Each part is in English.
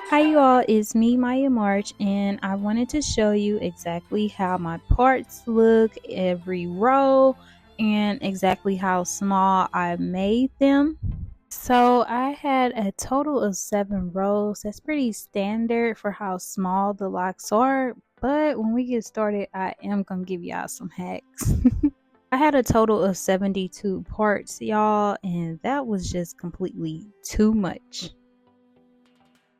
Hi you all, it's me Maya March, and I wanted to show you exactly how my parts look, every row, and exactly how small I made them. So I had a total of 7 rows. That's pretty standard for how small the locks are, but when we get started I am gonna give y'all some hacks. I had a total of 72 parts, y'all, and that was just completely too much.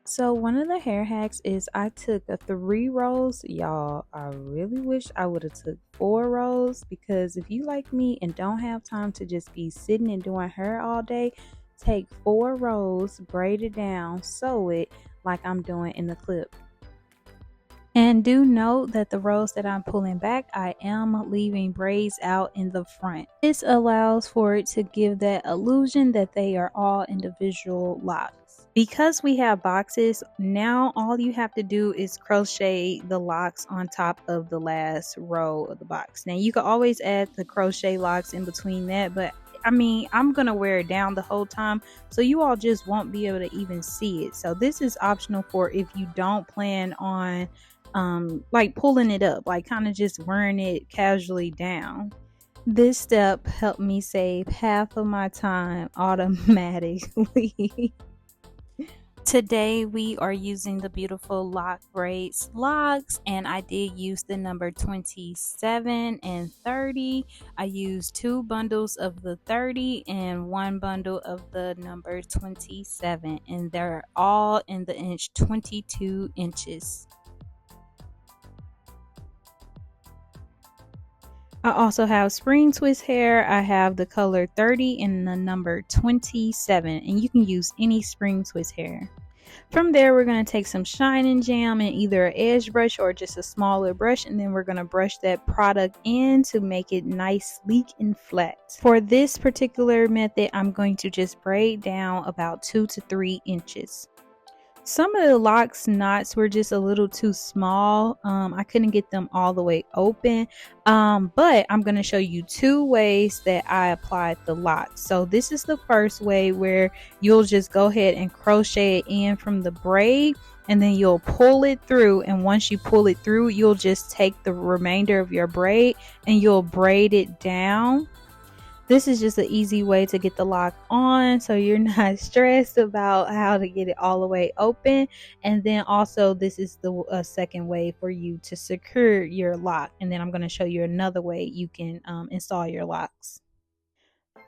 So one of the hair hacks is I took 3 rows. Y'all, I really wish I would have took 4 rows, because if you like me and don't have time to just be sitting and doing hair all day, take 4 rows, braid it down, sew it like I'm doing in the clip. And do note that the rows that I'm pulling back, I am leaving braids out in the front. This allows for it to give that illusion that they are all individual locks. Because we have boxes, now all you have to do is crochet the locks on top of the last row of the box. Now you can always add the crochet locks in between that, but I mean, I'm gonna wear it down the whole time, so you all just won't be able to even see it. So this is optional for if you don't plan on like pulling it up, like kind of just wearing it casually down. This step helped me save half of my time automatically. Today we are using the beautiful Lockbraids Locs, and I did use the number 27 and 30. I used 2 bundles of the 30 and 1 bundle of the number 27, and they're all in the inch 22 inches. I also have spring twist hair. I have the color 30 and the number 27, and you can use any spring twist hair. From there, we're going to take some shine and jam and either an edge brush or just a smaller brush, and then we're going to brush that product in to make it nice, sleek, and flat. For this particular method, I'm going to just braid down about 2 to 3 inches. Some of the locks knots were just a little too small. I couldn't get them all the way open, but I'm going to show you 2 ways that I applied the locks. So this is the first way, where you'll just go ahead and crochet it in from the braid, and then you'll pull it through, and once you pull it through, you'll just take the remainder of your braid and you'll braid it down. This is just an easy way to get the lock on, so you're not stressed about how to get it all the way open. And then also, this is the second way for you to secure your lock. And then I'm going to show you another way you can install your locks.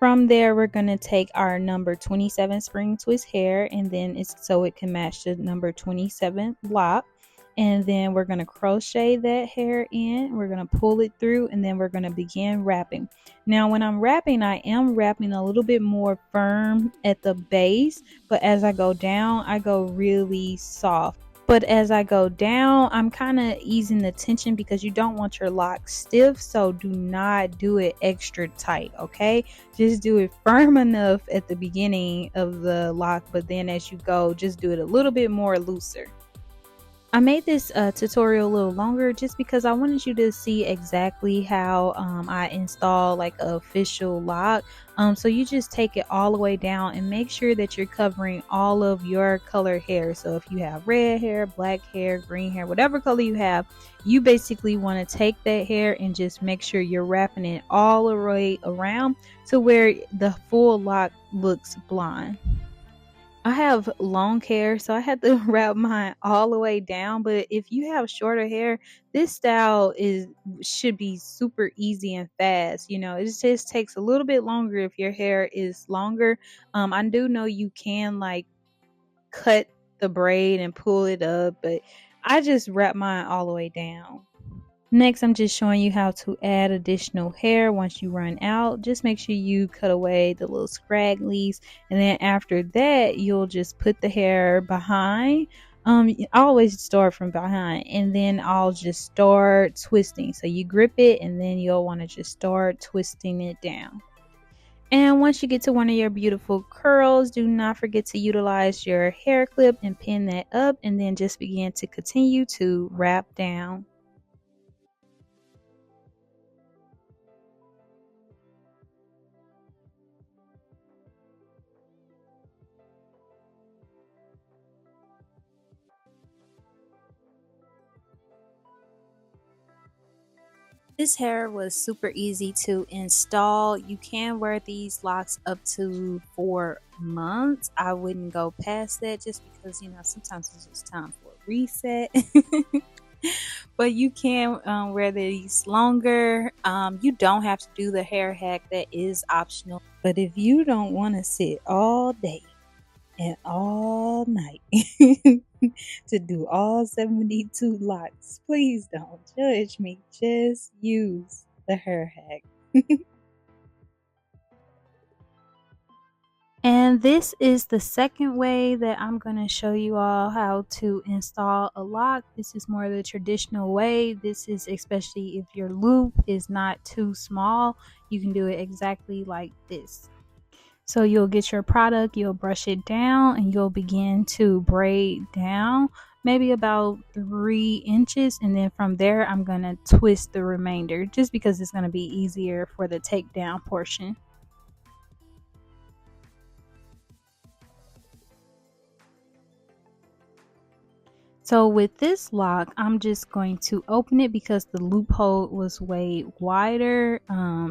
From there, we're going to take our number 27 spring twist hair, and then it's so it can match the number 27 lock. And then we're going to crochet that hair in, we're going to pull it through, and then we're going to begin wrapping. Now when I'm wrapping, I am wrapping a little bit more firm at the base, but as I go down, I go really soft. But as I go down, I'm kind of easing the tension, because you don't want your lock stiff, so do not do it extra tight, okay? Just do it firm enough at the beginning of the lock, but then as you go, just do it a little bit more looser. I made this tutorial a little longer just because I wanted you to see exactly how I install like an official lock. So you just take it all the way down and make sure that you're covering all of your color hair. So if you have red hair, black hair, green hair, whatever color you have, you basically want to take that hair and just make sure you're wrapping it all the way around to where the full lock looks blonde. I have long hair, so I had to wrap mine all the way down. But if you have shorter hair, this style should be super easy and fast. You know, it just takes a little bit longer if your hair is longer. I do know you can like cut the braid and pull it up, but I just wrap mine all the way down. Next, I'm just showing you how to add additional hair once you run out. Just make sure you cut away the little scragglies, and then after that, you'll just put the hair behind. I always start from behind, and then I'll just start twisting. So you grip it, and then you'll want to just start twisting it down. And once you get to one of your beautiful curls, do not forget to utilize your hair clip and pin that up, and then just begin to continue to wrap down. This hair was super easy to install. You can wear these locks up to 4 months. I wouldn't go past that just because, sometimes it's just time for a reset. But you can wear these longer. You don't have to do the hair hack, that is optional. But if you don't want to sit all day and all night to do all 72 locks, please don't judge me. Just use the hair hack. And this is the second way that I'm going to show you all how to install a lock. This is more the traditional way. This is especially if your loop is not too small, you can do it exactly like this. So you'll get your product, you'll brush it down, and you'll begin to braid down maybe about 3 inches, and then from there I'm going to twist the remainder just because it's going to be easier for the takedown portion. So with this lock, I'm just going to open it because the loophole was way wider.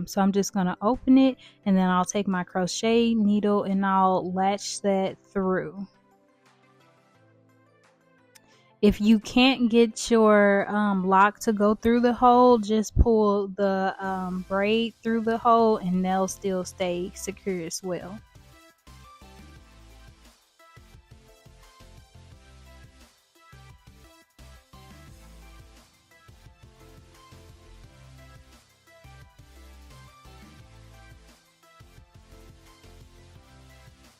So I'm just going to open it, and then I'll take my crochet needle and I'll latch that through. If you can't get your lock to go through the hole, just pull the braid through the hole and they'll still stay secure as well.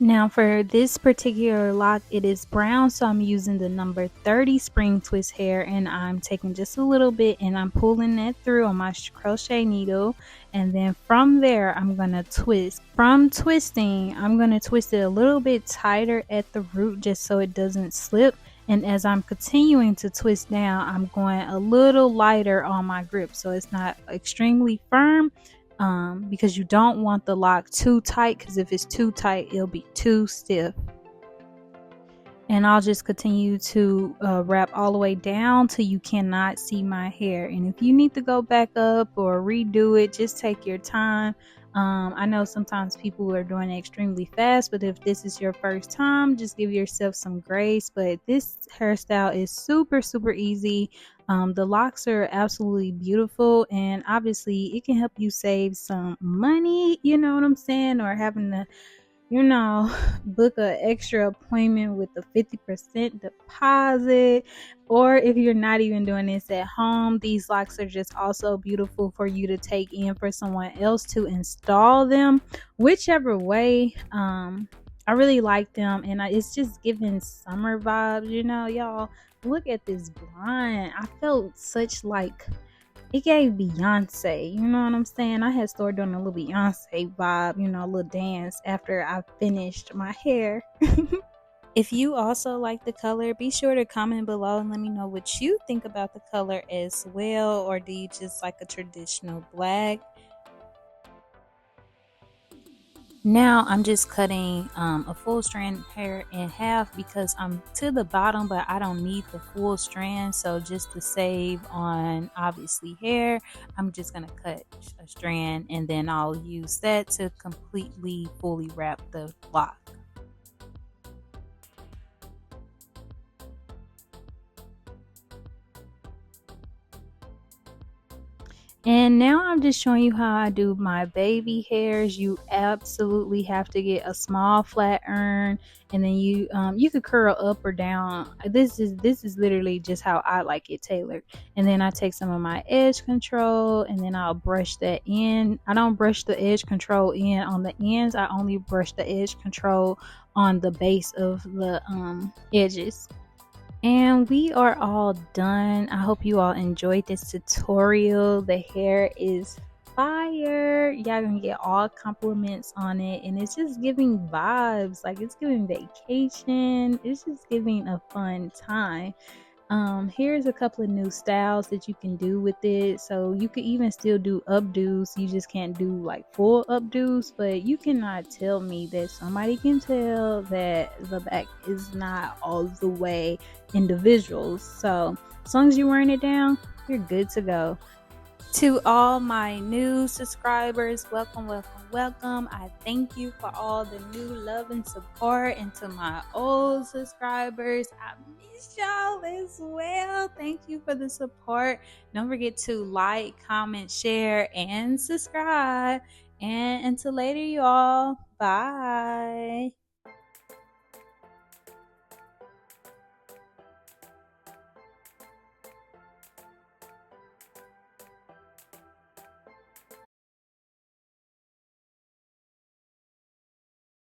Now for this particular lock, it is brown, so I'm using the number 30 spring twist hair, and I'm taking just a little bit and I'm pulling that through on my crochet needle, and then from there I'm going to twist. From twisting, I'm going to twist it a little bit tighter at the root just so it doesn't slip, and as I'm continuing to twist down, I'm going a little lighter on my grip so it's not extremely firm. Because you don't want the lock too tight, because if it's too tight it'll be too stiff. And I'll just continue to wrap all the way down till you cannot see my hair. And if you need to go back up or redo it, just take your time. I know sometimes people are doing it extremely fast, but if this is your first time, just give yourself some grace. But this hairstyle is super easy. The locks are absolutely beautiful, and obviously it can help you save some money, you know what I'm saying, or having to book an extra appointment with a 50% deposit. Or if you're not even doing this at home, these locks are just also beautiful for you to take in for someone else to install them. Whichever way, I really like them, and it's just giving summer vibes. Y'all, look at this blonde. I felt such it gave Beyonce, you know what I'm saying? I had started doing a little Beyonce vibe, a little dance after I finished my hair. If you also like the color, be sure to comment below and let me know what you think about the color as well, or do you just like a traditional black? Now I'm just cutting a full strand hair in half because I'm to the bottom, but I don't need the full strand. So just to save on obviously hair, I'm just going to cut a strand, and then I'll use that to completely fully wrap the lock. And now I'm just showing you how I do my baby hairs. You absolutely have to get a small flat iron, and then you could curl up or down. This is literally just how I like it tailored. And then I take some of my edge control, and then I'll brush that in. I don't brush the edge control in on the ends. I only brush the edge control on the base of the edges. And we are all done. I hope you all enjoyed this tutorial. The hair is fire. Y'all gonna get all compliments on it, and it's just giving vibes. Like, it's giving vacation. It's just giving a fun time. Here's a couple of new styles that you can do with it. So you could even still do updos. You just can't do like full updos, but you cannot tell me that somebody can tell that the back is not all the way individuals. So as long as you're wearing it down, you're good to go. To all my new subscribers, welcome, welcome, welcome. I thank you for all the new love and support. And to my old subscribers, I miss y'all as well. Thank you for the support. Don't forget to like, comment, share, and subscribe. And until later, y'all. Bye.